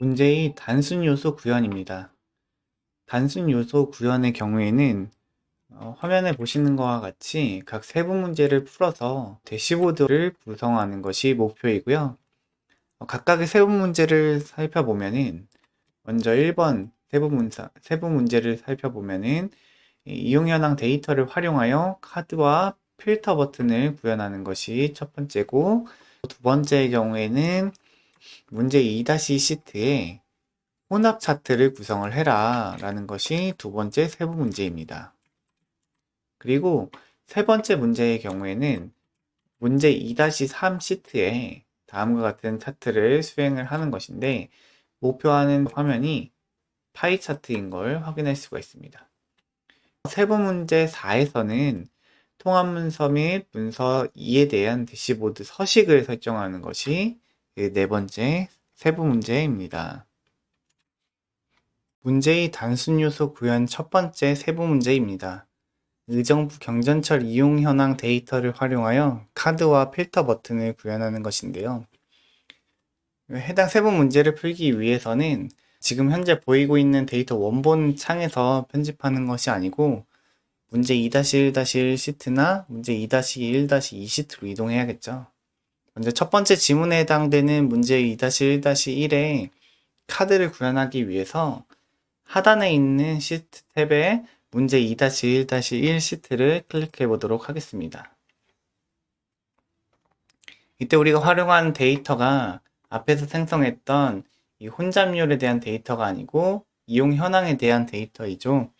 문제의 단순 요소 구현입니다. 단순 요소 구현의 경우에는 화면에 보시는 것과 같이 각 세부 문제를 풀어서 대시보드를 구성하는 것이 목표이고요. 각각의 세부 문제를 살펴보면은 먼저 1번 세부 문제를 살펴보면은 이용 현황 데이터를 활용하여 카드와 필터 버튼을 구현하는 것이 첫 번째고, 두 번째의 경우에는 문제 2-2 시트에 혼합 차트를 구성을 해라 라는 것이 두 번째 세부 문제입니다. 그리고 세 번째 문제의 경우에는 문제 2-3 시트에 다음과 같은 차트를 수행을 하는 것인데, 목표하는 화면이 파이 차트인 걸 확인할 수가 있습니다. 세부 문제 4에서는 통합 문서 및 문서 2에 대한 대시보드 서식을 설정하는 것이 네 번째 세부 문제입니다. 문제의 단순 요소 구현 첫 번째 세부 문제입니다. 의정부 경전철 이용 현황 데이터를 활용하여 카드와 필터 버튼을 구현하는 것인데요. 해당 세부 문제를 풀기 위해서는 지금 현재 보이고 있는 데이터 원본 창에서 편집하는 것이 아니고 문제 2-1-1 시트나 문제 2-1-2 시트로 이동해야겠죠. 먼저 첫 번째 지문에 해당되는 문제 2-1-1에 카드를 구현하기 위해서 하단에 있는 시트 탭에 문제 2-1-1 시트를 클릭해 보도록 하겠습니다. 이때 우리가 활용한 데이터가 앞에서 생성했던 이 혼잡률에 대한 데이터가 아니고 이용 현황에 대한 데이터이죠.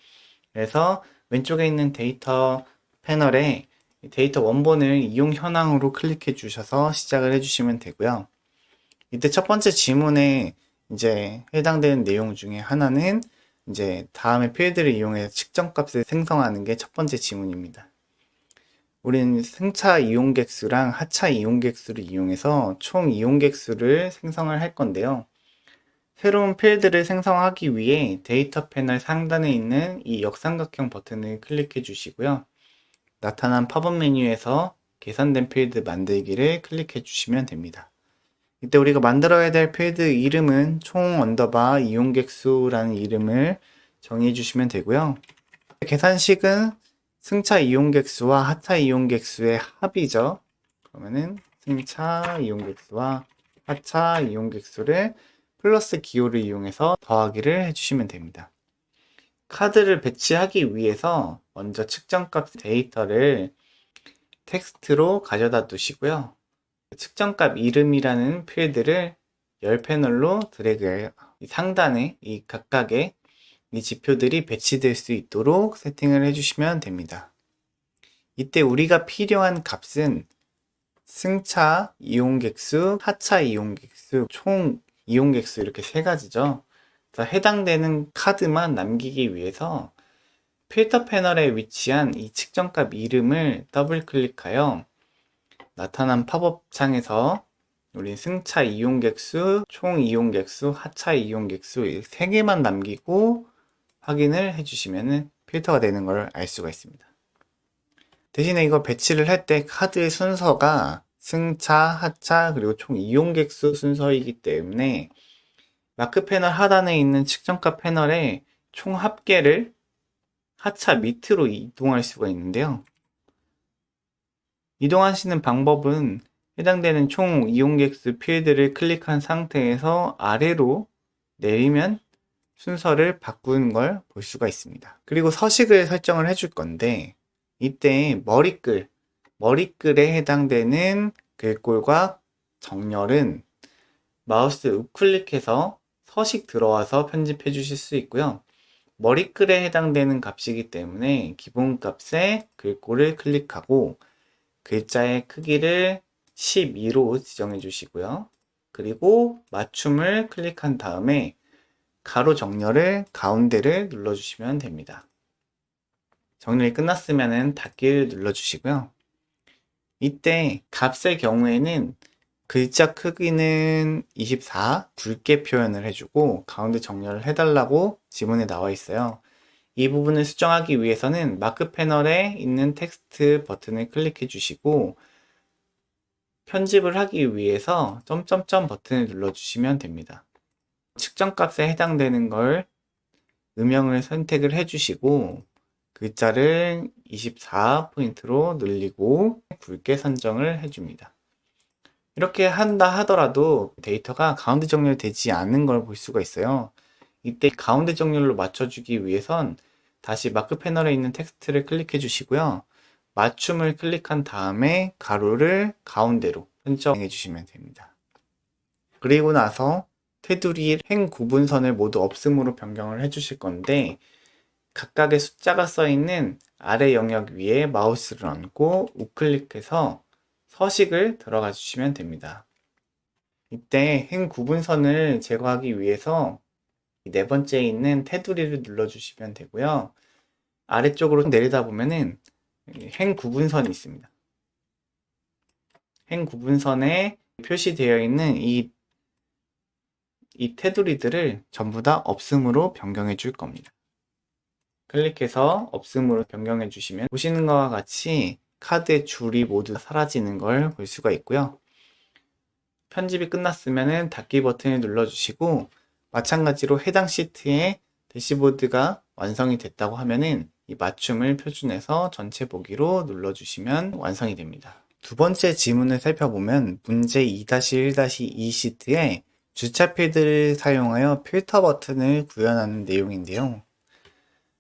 그래서 왼쪽에 있는 데이터 패널에 데이터 원본을 이용 현황으로 클릭해 주셔서 시작을 해주시면 되고요. 이때 첫 번째 지문에 이제 해당되는 내용 중에 하나는 이제 다음의 필드를 이용해서 측정값을 생성하는 게 첫 번째 지문입니다. 우리는 승차 이용객 수랑 하차 이용객 수를 이용해서 총 이용객 수를 생성을 할 건데요. 새로운 필드를 생성하기 위해 데이터 패널 상단에 있는 이 역삼각형 버튼을 클릭해 주시고요. 나타난 팝업 메뉴에서 계산된 필드 만들기를 클릭해 주시면 됩니다. 이때 우리가 만들어야 될 필드 이름은 총 언더바 이용객 수라는 이름을 정의해 주시면 되고요. 계산식은 승차 이용객 수와 하차 이용객 수의 합이죠. 그러면은 승차 이용객 수와 하차 이용객 수를 플러스 기호를 이용해서 더하기를 해주시면 됩니다. 카드를 배치하기 위해서 먼저 측정값 데이터를 텍스트로 가져다 두시고요. 측정값 이름이라는 필드를 열 패널로 드래그해요. 상단에 이 각각의 이 지표들이 배치될 수 있도록 세팅을 해주시면 됩니다. 이때 우리가 필요한 값은 승차 이용객수, 하차 이용객수, 총 이용객수 이렇게 세 가지죠. 해당되는 카드만 남기기 위해서 필터 패널에 위치한 이 측정값 이름을 더블 클릭하여 나타난 팝업 창에서 우리 승차 이용객수, 총 이용객수, 하차 이용객수 이 세 개만 남기고 확인을 해주시면 필터가 되는 걸 알 수가 있습니다. 대신에 이거 배치를 할 때 카드의 순서가 승차, 하차, 그리고 총 이용객 수 순서이기 때문에 마크 패널 하단에 있는 측정값 패널에 총 합계를 하차 밑으로 이동할 수가 있는데요. 이동하시는 방법은 해당되는 총 이용객 수 필드를 클릭한 상태에서 아래로 내리면 순서를 바꾸는 걸 볼 수가 있습니다. 그리고 서식을 설정을 해줄 건데 이때 머리글에 해당되는 글꼴과 정렬은 마우스 우클릭해서 서식 들어와서 편집해 주실 수 있고요. 머리글에 해당되는 값이기 때문에 기본값에 글꼴을 클릭하고 글자의 크기를 12로 지정해 주시고요. 그리고 맞춤을 클릭한 다음에 가로 정렬을 가운데를 눌러주시면 됩니다. 정렬이 끝났으면 닫기를 눌러주시고요. 이때 값의 경우에는 글자 크기는 24 굵게 표현을 해주고 가운데 정렬을 해달라고 지문에 나와 있어요. 이 부분을 수정하기 위해서는 마크 패널에 있는 텍스트 버튼을 클릭해 주시고 편집을 하기 위해서 점점점 버튼을 눌러주시면 됩니다. 측정값에 해당되는 걸 음영을 선택을 해주시고 글자를 24포인트로 늘리고 굵게 선정을 해줍니다. 이렇게 한다 하더라도 데이터가 가운데 정렬되지 않는 걸 볼 수가 있어요. 이때 가운데 정렬로 맞춰주기 위해선 다시 마크 패널에 있는 텍스트를 클릭해 주시고요. 맞춤을 클릭한 다음에 가로를 가운데로 선정해 주시면 됩니다. 그리고 나서 테두리 행 구분선을 모두 없음으로 변경을 해 주실 건데 각각의 숫자가 써 있는 아래 영역 위에 마우스를 얹고 우클릭해서 서식을 들어가 주시면 됩니다. 이때 행 구분선을 제거하기 위해서 네 번째에 있는 테두리를 눌러주시면 되고요. 아래쪽으로 내리다 보면은 행 구분선이 있습니다. 행 구분선에 표시되어 있는 이 테두리들을 전부 다 없음으로 변경해 줄 겁니다. 클릭해서 없음으로 변경해 주시면 보시는 것과 같이 카드의 줄이 모두 사라지는 걸 볼 수가 있고요. 편집이 끝났으면 닫기 버튼을 눌러주시고 마찬가지로 해당 시트에 대시보드가 완성이 됐다고 하면은 이 맞춤을 표준해서 전체 보기로 눌러주시면 완성이 됩니다. 두 번째 지문을 살펴보면 문제 2-1-2 시트에 주차 필드를 사용하여 필터 버튼을 구현하는 내용인데요.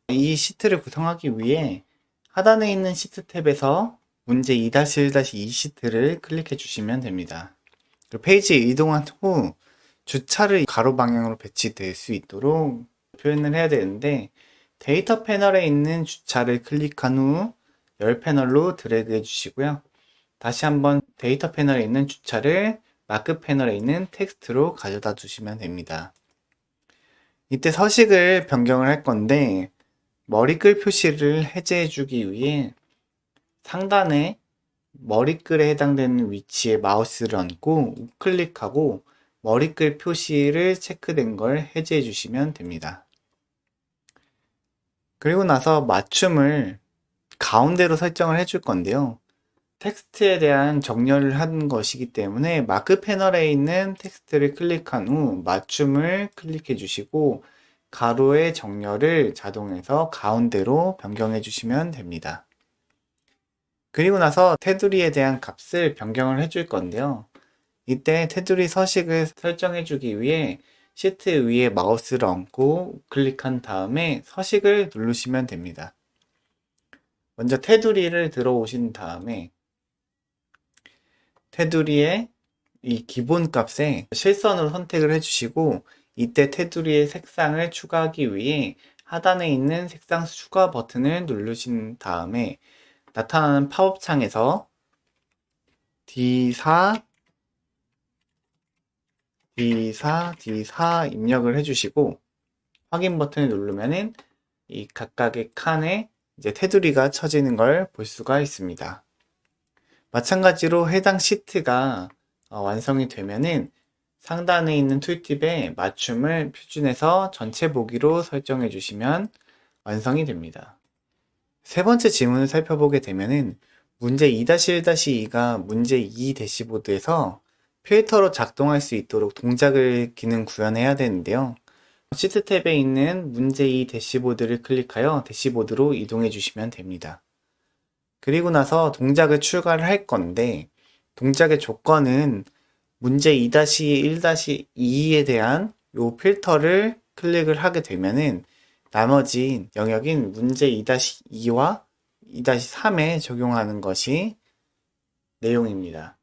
이 시트를 구성하기 위해 하단에 있는 시트 탭에서 문제 2-1-2 시트를 클릭해 주시면 됩니다. 페이지에 이동한 후 주차를 가로 방향으로 배치될 수 있도록 표현을 해야 되는데 데이터 패널에 있는 주차를 클릭한 후 열 패널로 드래그 해 주시고요. 다시 한번 데이터 패널에 있는 주차를 마크 패널에 있는 텍스트로 가져다 주시면 됩니다. 이때 서식을 변경을 할 건데 머리글 표시를 해제해 주기 위해 상단에 머리글에 해당되는 위치에 마우스를 얹고 우클릭하고 머리글 표시를 체크된 걸 해제해 주시면 됩니다. 그리고 나서 맞춤을 가운데로 설정을 해줄 건데요. 텍스트에 대한 정렬을 한 것이기 때문에 마크 패널에 있는 텍스트를 클릭한 후 맞춤을 클릭해 주시고 가로의 정렬을 자동해서 가운데로 변경해 주시면 됩니다. 그리고 나서 테두리에 대한 값을 변경을 해줄 건데요. 이때 테두리 서식을 설정해 주기 위해 시트 위에 마우스를 얹고 클릭한 다음에 서식을 누르시면 됩니다. 먼저 테두리를 들어오신 다음에 테두리의 이 기본 값에 실선으로 선택을 해주시고 이때 테두리의 색상을 추가하기 위해 하단에 있는 색상 추가 버튼을 누르신 다음에 나타나는 팝업 창에서 D4, D4 입력을 해주시고 확인 버튼을 누르면은 이 각각의 칸에 이제 테두리가 쳐지는 걸 볼 수가 있습니다. 마찬가지로 해당 시트가 완성이 되면은 상단에 있는 툴팁에 맞춤을 표준해서 전체 보기로 설정해 주시면 완성이 됩니다. 세 번째 지문을 살펴보게 되면은 문제 2-1-2가 문제 2 대시보드에서 필터로 작동할 수 있도록 동작을 기능 구현해야 되는데요. 시트 탭에 있는 문제 2 대시보드를 클릭하여 대시보드로 이동해 주시면 됩니다. 그리고 나서 동작을 추가를 할 건데 동작의 조건은 문제 2-1-2에 대한 요 필터를 클릭을 하게 되면은 나머지 영역인 문제 2-2와 2-3에 적용하는 것이 내용입니다.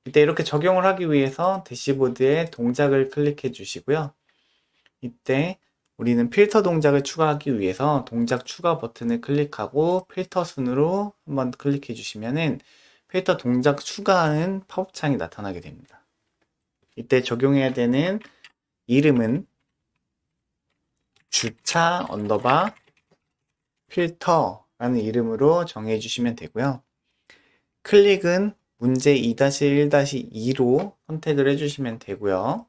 이때 이렇게 적용을 하기 위해서 대시보드에 동작을 클릭해 주시고요. 이때 우리는 필터 동작을 추가하기 위해서 동작 추가 버튼을 클릭하고 필터 순으로 한번 클릭해 주시면은 필터 동작 추가하는 팝업창이 나타나게 됩니다. 이때 적용해야 되는 이름은 주차 언더바 필터라는 이름으로 정해 주시면 되고요. 클릭은 문제 2-1-2로 선택을 해주시면 되고요.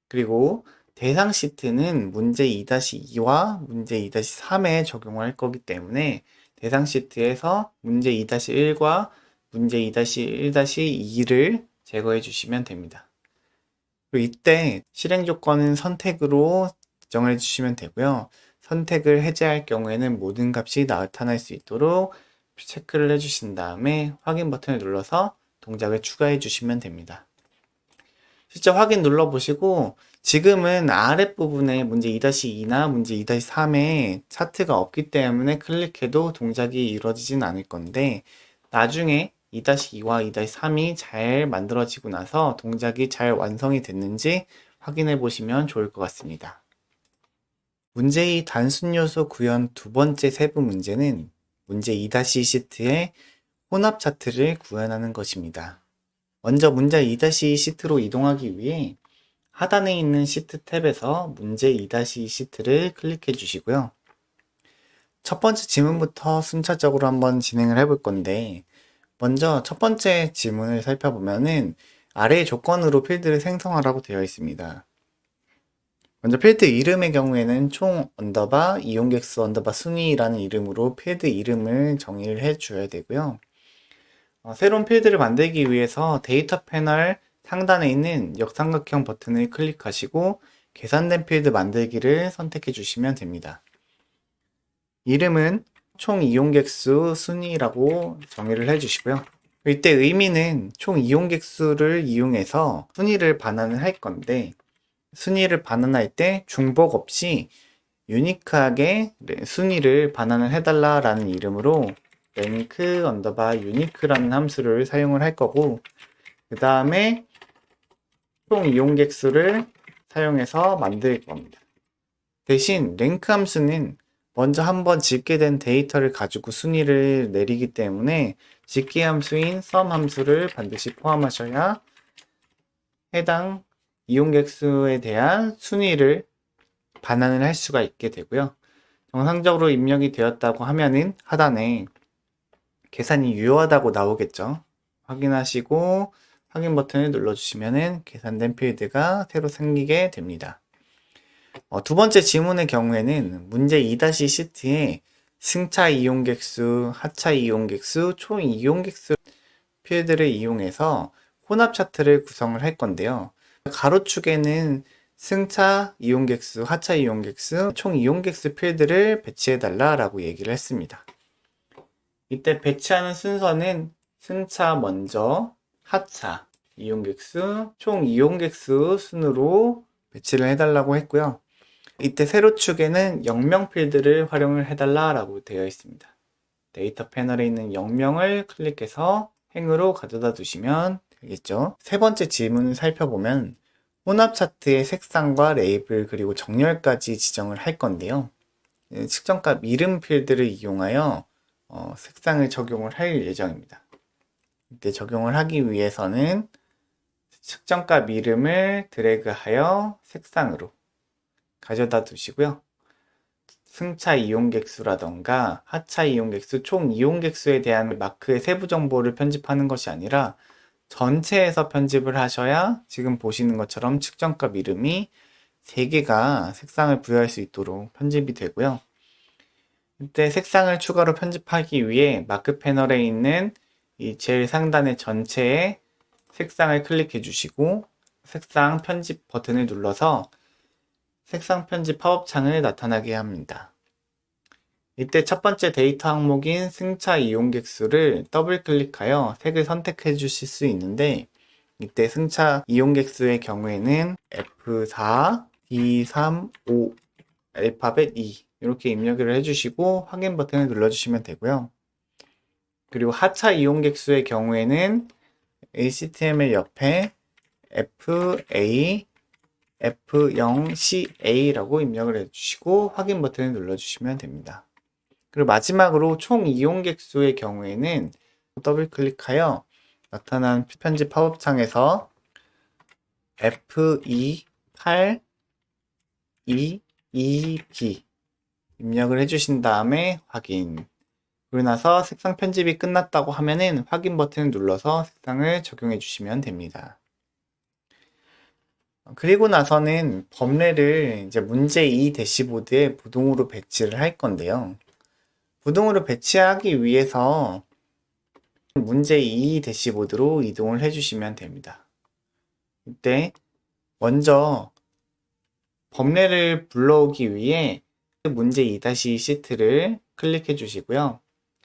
그리고 대상 시트는 문제 2-2와 문제 2-3에 적용할 거기 때문에 대상 시트에서 문제 2-1과 문제 2-1-2를 제거해 주시면 됩니다. 그리고 이때 실행 조건은 선택으로 지정해 주시면 되고요. 선택을 해제할 경우에는 모든 값이 나타날 수 있도록 체크를 해주신 다음에 확인 버튼을 눌러서 동작을 추가해 주시면 됩니다. 실제 확인 눌러보시고 지금은 아랫부분에 문제 2-2나 문제 2-3에 차트가 없기 때문에 클릭해도 동작이 이루어지진 않을 건데 나중에 2-2와 2-3이 잘 만들어지고 나서 동작이 잘 완성이 됐는지 확인해 보시면 좋을 것 같습니다. 문제 2 단순 요소 구현 두 번째 세부 문제는 문제 2-2 시트의 혼합 차트를 구현하는 것입니다. 먼저 문제 2-2 시트로 이동하기 위해 하단에 있는 시트 탭에서 문제 2-2 시트를 클릭해 주시고요. 첫 번째 질문부터 순차적으로 한번 진행을 해볼 건데 먼저 첫 번째 질문을 살펴보면은 아래의 조건으로 필드를 생성하라고 되어 있습니다. 먼저 필드 이름의 경우에는 총 언더바 이용객수 언더바 순위라는 이름으로 필드 이름을 정의를 해 줘야 되고요. 새로운 필드를 만들기 위해서 데이터 패널 상단에 있는 역삼각형 버튼을 클릭하시고 계산된 필드 만들기를 선택해 주시면 됩니다. 이름은 총 이용객 수 순위라고 정의를 해 주시고요. 이때 의미는 총 이용객 수를 이용해서 순위를 반환을 할 건데 순위를 반환할 때 중복 없이 유니크하게 순위를 반환을 해달라라는 이름으로 랭크 언더바 유니크라는 함수를 사용을 할 거고 그 다음에 총 이용객 수를 사용해서 만들 겁니다. 대신 랭크 함수는 먼저 한번 집계 된 데이터를 가지고 순위를 내리기 때문에 집계 함수인 sum 함수를 반드시 포함하셔야 해당 이용객 수에 대한 순위를 반환을 할 수가 있게 되고요. 정상적으로 입력이 되었다고 하면은 하단에 계산이 유효하다고 나오겠죠. 확인하시고 확인 버튼을 눌러주시면은 계산된 필드가 새로 생기게 됩니다. 두 번째 지문의 경우에는 문제 2- 시트에 승차 이용객수, 하차 이용객수, 총 이용객수 필드를 이용해서 혼합 차트를 구성을 할 건데요. 가로축에는 승차 이용객수, 하차 이용객수, 총 이용객수 필드를 배치해 달라라고 얘기를 했습니다. 이때 배치하는 순서는 승차 먼저, 하차, 이용객수, 총 이용객수 순으로 배치를 해달라고 했고요. 이때 세로축에는 영명 필드를 활용을 해달라라고 되어 있습니다. 데이터 패널에 있는 영명을 클릭해서 행으로 가져다 두시면 되겠죠. 세 번째 질문을 살펴보면 혼합 차트의 색상과 레이블 그리고 정렬까지 지정을 할 건데요. 측정값 이름 필드를 이용하여 색상을 적용을 할 예정입니다. 이때 적용을 하기 위해서는 측정값 이름을 드래그하여 색상으로 가져다 두시고요. 승차 이용객수라던가 하차 이용객수, 총 이용객수에 대한 마크의 세부 정보를 편집하는 것이 아니라 전체에서 편집을 하셔야 지금 보시는 것처럼 측정값 이름이 3개가 색상을 부여할 수 있도록 편집이 되고요. 이때 색상을 추가로 편집하기 위해 마크 패널에 있는 이 제일 상단의 전체에 색상을 클릭해 주시고 색상 편집 버튼을 눌러서 색상 편집 팝업 창을 나타나게 합니다. 이때 첫 번째 데이터 항목인 승차 이용객 수를 더블 클릭하여 색을 선택해 주실 수 있는데 이때 승차 이용객 수의 경우에는 F4, D3, 5, 알파벳 2 이렇게 입력을 해주시고 확인 버튼을 눌러주시면 되고요. 그리고 하차 이용객 수의 경우에는 HTML 옆에 FA, F0CA라고 입력을 해주시고 확인 버튼을 눌러주시면 됩니다. 그리고 마지막으로 총 이용객 수의 경우에는 더블 클릭하여 나타난 편집 팝업 창에서 F2822B 입력을 해주신 다음에 확인. 그리고 나서 색상 편집이 끝났다고 하면은 확인 버튼을 눌러서 색상을 적용해 주시면 됩니다. 그리고 나서는 범례를 이제 문제 2 대시보드에 부동으로 배치를 할 건데요. 부동으로 배치하기 위해서 문제 2 대시보드로 이동을 해주시면 됩니다. 이때 먼저 범례를 불러오기 위해 문제 2-2 시트를 클릭해 주시고요.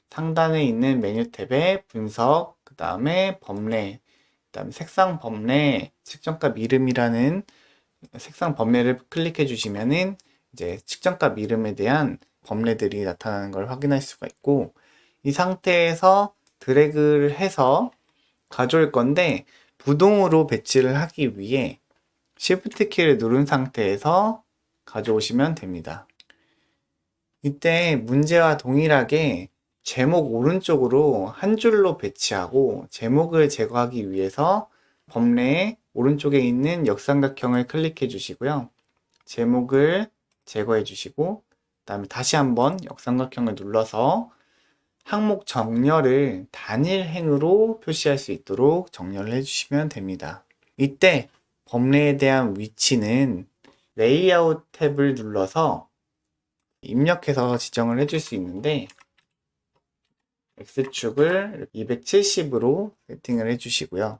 상단에 있는 메뉴 탭에 분석, 그 다음에 범례, 그 다음에 색상 범례, 측정값 이름이라는 색상 범례를 클릭해 주시면은 이제 측정값 이름에 대한 범례들이 나타나는 걸 확인할 수가 있고, 이 상태에서 드래그를 해서 가져올 건데, 부동으로 배치를 하기 위해 Shift 키를 누른 상태에서 가져오시면 됩니다. 이때 문제와 동일하게 제목 오른쪽으로 한 줄로 배치하고, 제목을 제거하기 위해서 범례의 오른쪽에 있는 역삼각형을 클릭해 주시고요. 제목을 제거해 주시고, 그 다음에 다시 한번 역삼각형을 눌러서 항목 정렬을 단일행으로 표시할 수 있도록 정렬을 해주시면 됩니다. 이때 범례에 대한 위치는 레이아웃 탭을 눌러서 입력해서 지정을 해줄 수 있는데, X축을 270으로 세팅을 해주시고요.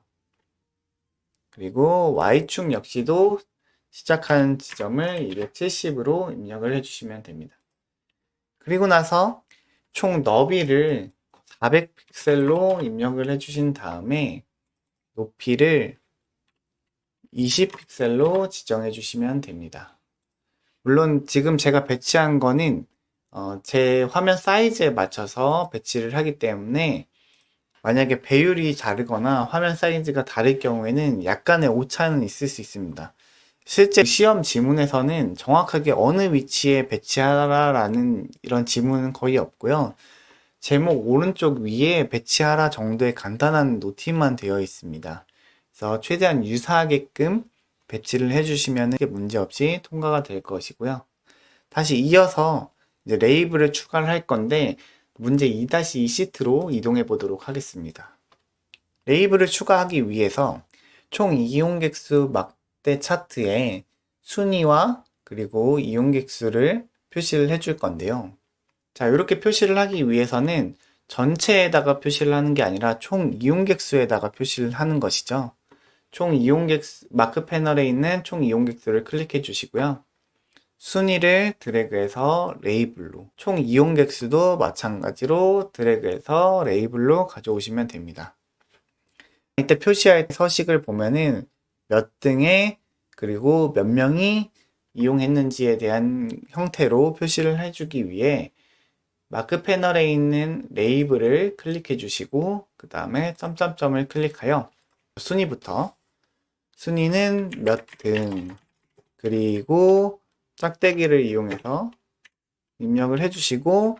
그리고 Y축 역시도 시작하는 지점을 270으로 입력을 해주시면 됩니다. 그리고 나서 총 너비를 400픽셀로 입력을 해주신 다음에 높이를 20픽셀로 지정해 주시면 됩니다. 물론 지금 제가 배치한 거는 제 화면 사이즈에 맞춰서 배치를 하기 때문에, 만약에 배율이 다르거나 화면 사이즈가 다를 경우에는 약간의 오차는 있을 수 있습니다. 실제 시험 지문에서는 정확하게 어느 위치에 배치하라라는 이런 지문은 거의 없고요. 제목 오른쪽 위에 배치하라 정도의 간단한 노티만 되어 있습니다. 그래서 최대한 유사하게끔 배치를 해주시면 문제없이 통과가 될 것이고요. 다시 이어서 이제 레이블을 추가를 할 건데, 문제 2-2 시트로 이동해 보도록 하겠습니다. 레이블을 추가하기 위해서 총 이용객 수 막대 차트에 순위와 그리고 이용객 수를 표시를 해줄 건데요. 자, 이렇게 표시를 하기 위해서는 전체에다가 표시를 하는 게 아니라 총 이용객 수에다가 표시를 하는 것이죠. 총 이용객 마크 패널에 있는 총 이용객 수를 클릭해 주시고요. 순위를 드래그해서 레이블로, 총 이용객 수도 마찬가지로 드래그해서 레이블로 가져오시면 됩니다. 이때 표시할 서식을 보면은 몇 등에 그리고 몇 명이 이용했는지에 대한 형태로 표시를 해주기 위해 마크 패널에 있는 레이블을 클릭해 주시고, 그 다음에 점점점을 클릭하여 순위부터, 순위는 몇 등, 그리고 짝대기를 이용해서 입력을 해주시고,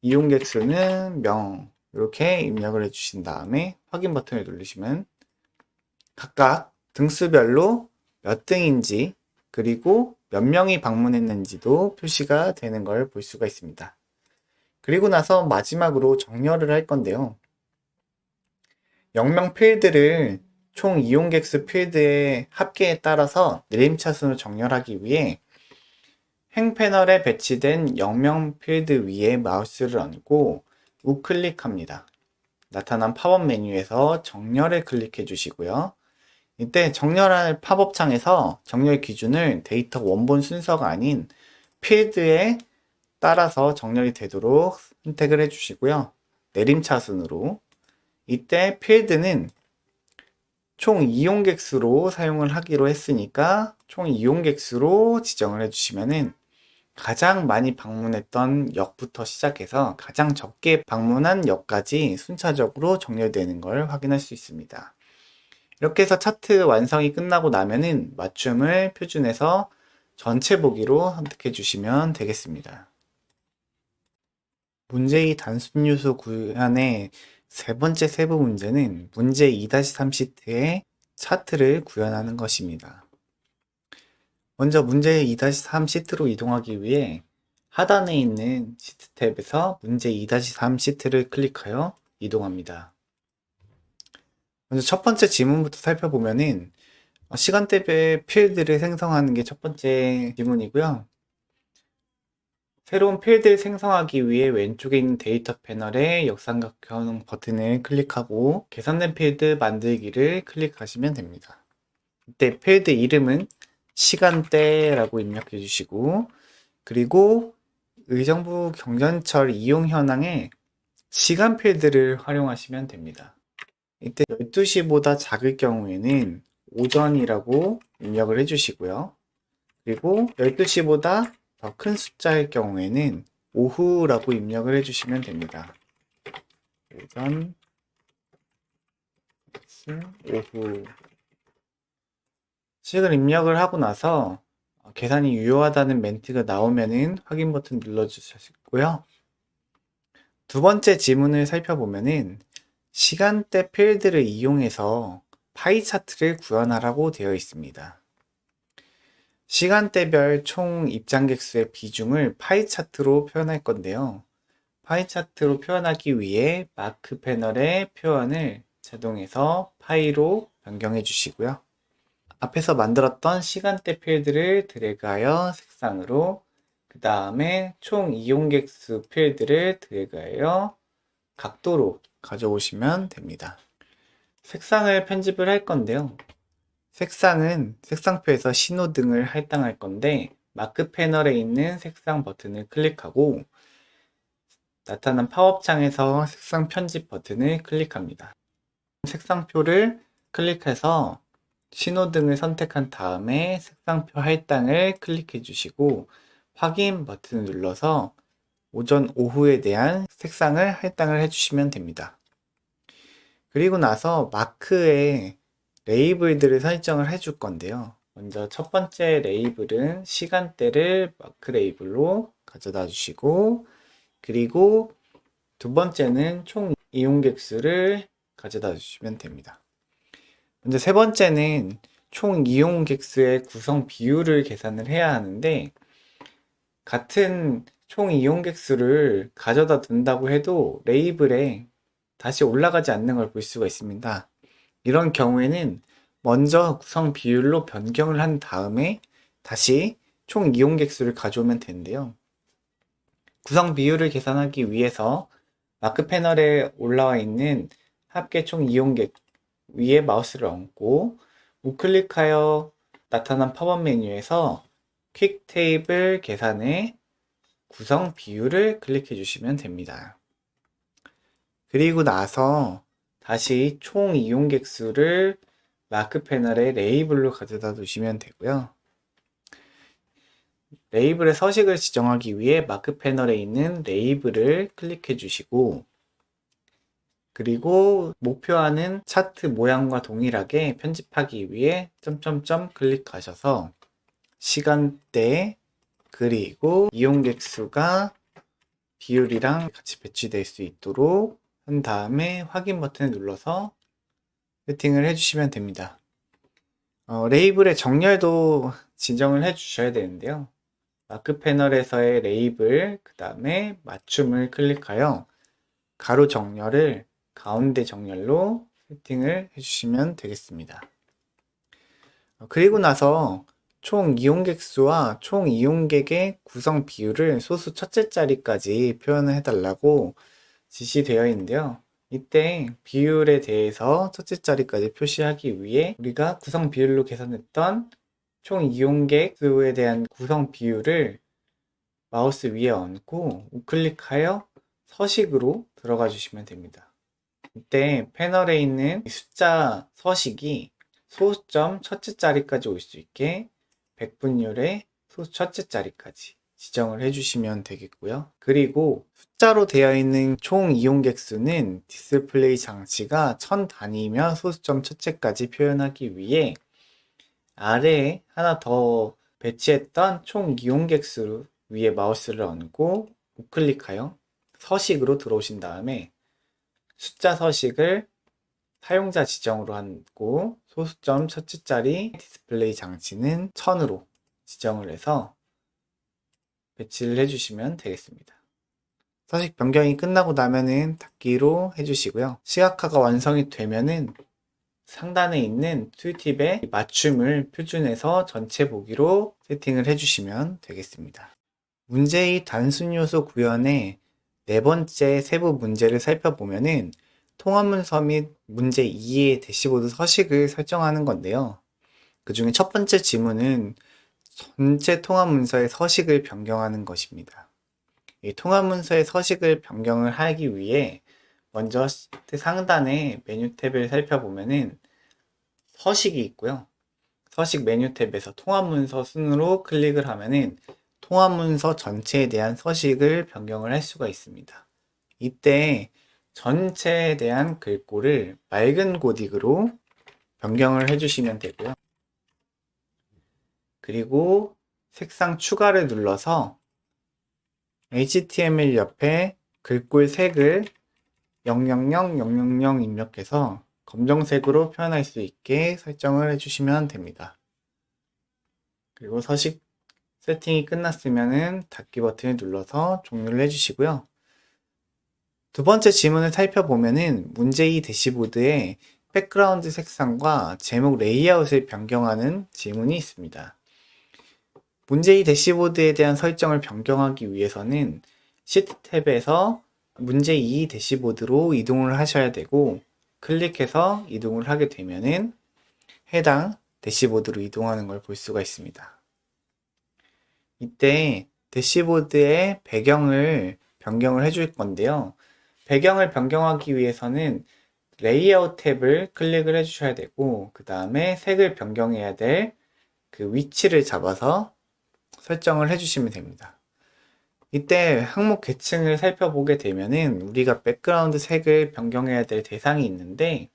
이용객 수는 명, 이렇게 입력을 해주신 다음에 확인 버튼을 누르시면 각각 등수별로 몇 등인지 그리고 몇 명이 방문했는지도 표시가 되는 걸 볼 수가 있습니다. 그리고 나서 마지막으로 정렬을 할 건데요. 영명 필드를 총 이용객 수 필드의 합계에 따라서 내림차순으로 정렬하기 위해 행 패널에 배치된 영명 필드 위에 마우스를 얹고 우클릭합니다. 나타난 팝업 메뉴에서 정렬을 클릭해 주시고요. 이때 정렬할 팝업 창에서 정렬 기준을 데이터 원본 순서가 아닌 필드에 따라서 정렬이 되도록 선택을 해 주시고요. 내림차순으로, 이때 필드는 총 이용객 수로 사용을 하기로 했으니까 총 이용객 수로 지정을 해주시면은 가장 많이 방문했던 역부터 시작해서 가장 적게 방문한 역까지 순차적으로 정렬되는 걸 확인할 수 있습니다. 이렇게 해서 차트 완성이 끝나고 나면은 맞춤을 표준해서 전체 보기로 선택해 주시면 되겠습니다. 문제의 단순 요소 구현의 세 번째 세부 문제는 문제 2-3 시트의 차트를 구현하는 것입니다. 먼저 문제 2-3 시트로 이동하기 위해 하단에 있는 시트 탭에서 문제 2-3 시트를 클릭하여 이동합니다. 먼저 첫 번째 지문부터 살펴보면은 시간대별 필드를 생성하는 게 첫 번째 지문이고요. 새로운 필드를 생성하기 위해 왼쪽에 있는 데이터 패널에 역삼각형 버튼을 클릭하고 계산된 필드 만들기를 클릭하시면 됩니다. 이때 필드 이름은 시간대라고 입력해 주시고, 그리고 의정부 경전철 이용 현황에 시간 필드를 활용하시면 됩니다. 이때 12시보다 작을 경우에는 오전이라고 입력을 해주시고요. 그리고 12시보다 더 큰 숫자일 경우에는 오후라고 입력을 해주시면 됩니다. 오전, 오후. 식을 입력을 하고 나서 계산이 유효하다는 멘트가 나오면은 확인 버튼 눌러주시고요. 두 번째 지문을 살펴보면은 시간대 필드를 이용해서 파이 차트를 구현하라고 되어 있습니다. 시간대별 총 입장객 수의 비중을 파이 차트로 표현할 건데요. 파이 차트로 표현하기 위해 마크 패널의 표현을 자동에서 파이로 변경해 주시고요. 앞에서 만들었던 시간대 필드를 드래그하여 색상으로, 그 다음에 총 이용객 수 필드를 드래그하여 각도로 가져오시면 됩니다. 색상을 편집을 할 건데요. 색상은 색상표에서 신호등을 할당할 건데, 마크 패널에 있는 색상 버튼을 클릭하고 나타난 팝업 창에서 색상 편집 버튼을 클릭합니다. 색상표를 클릭해서 신호등을 선택한 다음에 색상표 할당을 클릭해 주시고 확인 버튼을 눌러서 오전, 오후에 대한 색상을 할당을 해주시면 됩니다. 그리고 나서 마크에 레이블들을 설정을 해줄 건데요. 먼저 첫 번째 레이블은 시간대를 마크 레이블로 가져다 주시고, 그리고 두 번째는 총 이용객 수를 가져다 주시면 됩니다. 먼저 세 번째는 총 이용객 수의 구성 비율을 계산을 해야 하는데, 같은 총 이용객 수를 가져다 둔다고 해도 레이블에 다시 올라가지 않는 걸 볼 수가 있습니다. 이런 경우에는 먼저 구성 비율로 변경을 한 다음에 다시 총 이용객 수를 가져오면 되는데요. 구성 비율을 계산하기 위해서 마크 패널에 올라와 있는 합계 총 이용객 위에 마우스를 얹고 우클릭하여 나타난 팝업 메뉴에서 퀵 테이블 계산의 구성 비율을 클릭해 주시면 됩니다. 그리고 나서 다시 총 이용객 수를 마크 패널에 레이블로 가져다 두시면 되고요. 레이블의 서식을 지정하기 위해 마크 패널에 있는 레이블을 클릭해 주시고, 그리고 목표하는 차트 모양과 동일하게 편집하기 위해 점점점 클릭하셔서 시간대 그리고 이용객 수가 비율이랑 같이 배치될 수 있도록 한 다음에 확인 버튼을 눌러서 세팅을 해주시면 됩니다. 레이블의 정렬도 지정을 해주셔야 되는데요. 마크 패널에서의 레이블, 그 다음에 맞춤을 클릭하여 가로 정렬을 가운데 정렬로 세팅을 해주시면 되겠습니다. 그리고 나서 총 이용객 수와 총 이용객의 구성 비율을 소수 첫째 자리까지 표현을 해달라고 지시되어 있는데요. 이때 비율에 대해서 첫째 자리까지 표시하기 위해 우리가 구성 비율로 계산했던 총 이용객 수에 대한 구성 비율을 마우스 위에 얹고 우클릭하여 서식으로 들어가 주시면 됩니다. 이때 패널에 있는 숫자 서식이 소수점 첫째 자리까지 올 수 있게 백분율의 소수 첫째 자리까지 지정을 해주시면 되겠고요. 그리고 숫자로 되어 있는 총 이용객 수는 디스플레이 장치가 1000 단위이며 소수점 첫째까지 표현하기 위해 아래에 하나 더 배치했던 총 이용객 수 위에 마우스를 얹고 우클릭하여 서식으로 들어오신 다음에 숫자 서식을 사용자 지정으로 하고 소수점 첫째 자리 디스플레이 장치는 1000으로 지정을 해서 배치를 해주시면 되겠습니다. 서식 변경이 끝나고 나면은 닫기로 해주시고요. 시각화가 완성이 되면은 상단에 있는 툴팁에 맞춤을 표준해서 전체 보기로 세팅을 해주시면 되겠습니다. 문제의 단순 요소 구현의 네 번째 세부 문제를 살펴보면은 통합문서 및 문제 2의 대시보드 서식을 설정하는 건데요. 그 중에 첫 번째 지문은 전체 통합문서의 서식을 변경하는 것입니다. 이 통합문서의 서식을 변경을 하기 위해 먼저 시트 상단에 메뉴 탭을 살펴보면은 서식이 있고요. 서식 메뉴 탭에서 통합문서 순으로 클릭을 하면은 통합문서 전체에 대한 서식을 변경을 할 수가 있습니다. 이때 전체에 대한 글꼴을 맑은 고딕으로 변경을 해주시면 되고요. 그리고 색상 추가를 눌러서 HTML 옆에 글꼴 색을 000 입력해서 검정색으로 표현할 수 있게 설정을 해주시면 됩니다. 그리고 서식 세팅이 끝났으면 닫기 버튼을 눌러서 종료를 해주시고요. 두 번째 지문을 살펴보면은 문제2 대시보드에 백그라운드 색상과 제목 레이아웃을 변경하는 지문이 있습니다. 문제2 대시보드에 대한 설정을 변경하기 위해서는 시트 탭에서 문제2 대시보드로 이동을 하셔야 되고 클릭해서 이동을 하게 되면은 해당 대시보드로 이동하는 걸 볼 수가 있습니다. 이때 대시보드의 배경을 변경을 해줄 건데요. 배경을 변경하기 위해서는 레이아웃 탭을 클릭을 해주셔야 되고 그 다음에 색을 변경해야 될 그 위치를 잡아서 설정을 해주시면 됩니다. 이때 항목 계층을 살펴보게 되면은 우리가 백그라운드 색을 변경해야 될 대상이 있는데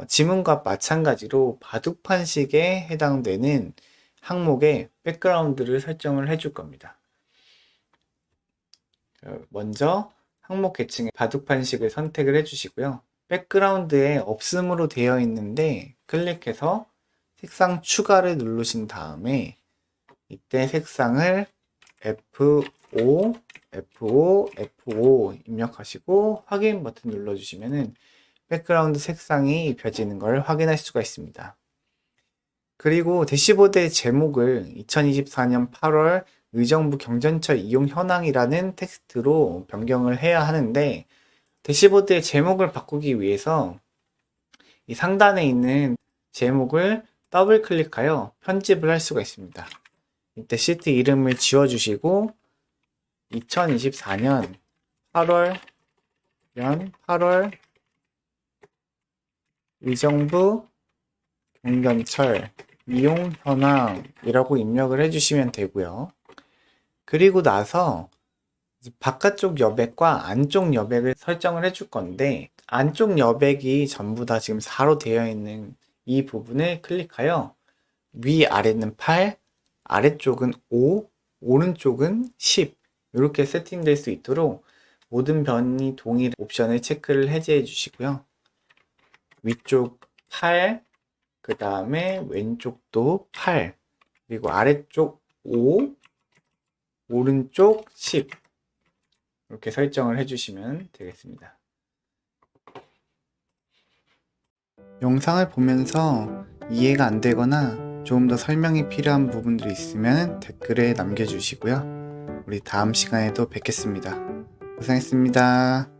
지문과 마찬가지로 바둑판식에 해당되는 항목에 백그라운드를 설정을 해줄 겁니다. 먼저 항목 계층에 바둑판식을 선택을 해주시고요. 백그라운드에 없음으로 되어 있는데 클릭해서 색상 추가를 누르신 다음에 이때 색상을 F5, F5, F5 입력하시고 확인 버튼 눌러주시면은 백그라운드 색상이 입혀지는 걸 확인할 수가 있습니다. 그리고 대시보드의 제목을 2024년 8월 의정부 경전철 이용 현황이라는 텍스트로 변경을 해야 하는데 대시보드의 제목을 바꾸기 위해서 이 상단에 있는 제목을 더블 클릭하여 편집을 할 수가 있습니다. 이때 시트 이름을 지워주시고 2024년 8월 의정부 경전철 이용 현황이라고 입력을 해주시면 되고요. 그리고 나서 바깥쪽 여백과 안쪽 여백을 설정을 해줄 건데 안쪽 여백이 전부 다 지금 4로 되어 있는 이 부분을 클릭하여 위아래는 8, 아래쪽은 5, 오른쪽은 10 이렇게 세팅될 수 있도록 모든 변이 동일 옵션을 체크를 해제해 주시고요. 위쪽 8, 그 다음에 왼쪽도 8, 그리고 아래쪽 5, 오른쪽 10 이렇게 설정을 해주시면 되겠습니다. 영상을 보면서 이해가 안 되거나 조금 더 설명이 필요한 부분들이 있으면 댓글에 남겨주시고요. 우리 다음 시간에도 뵙겠습니다. 고생했습니다.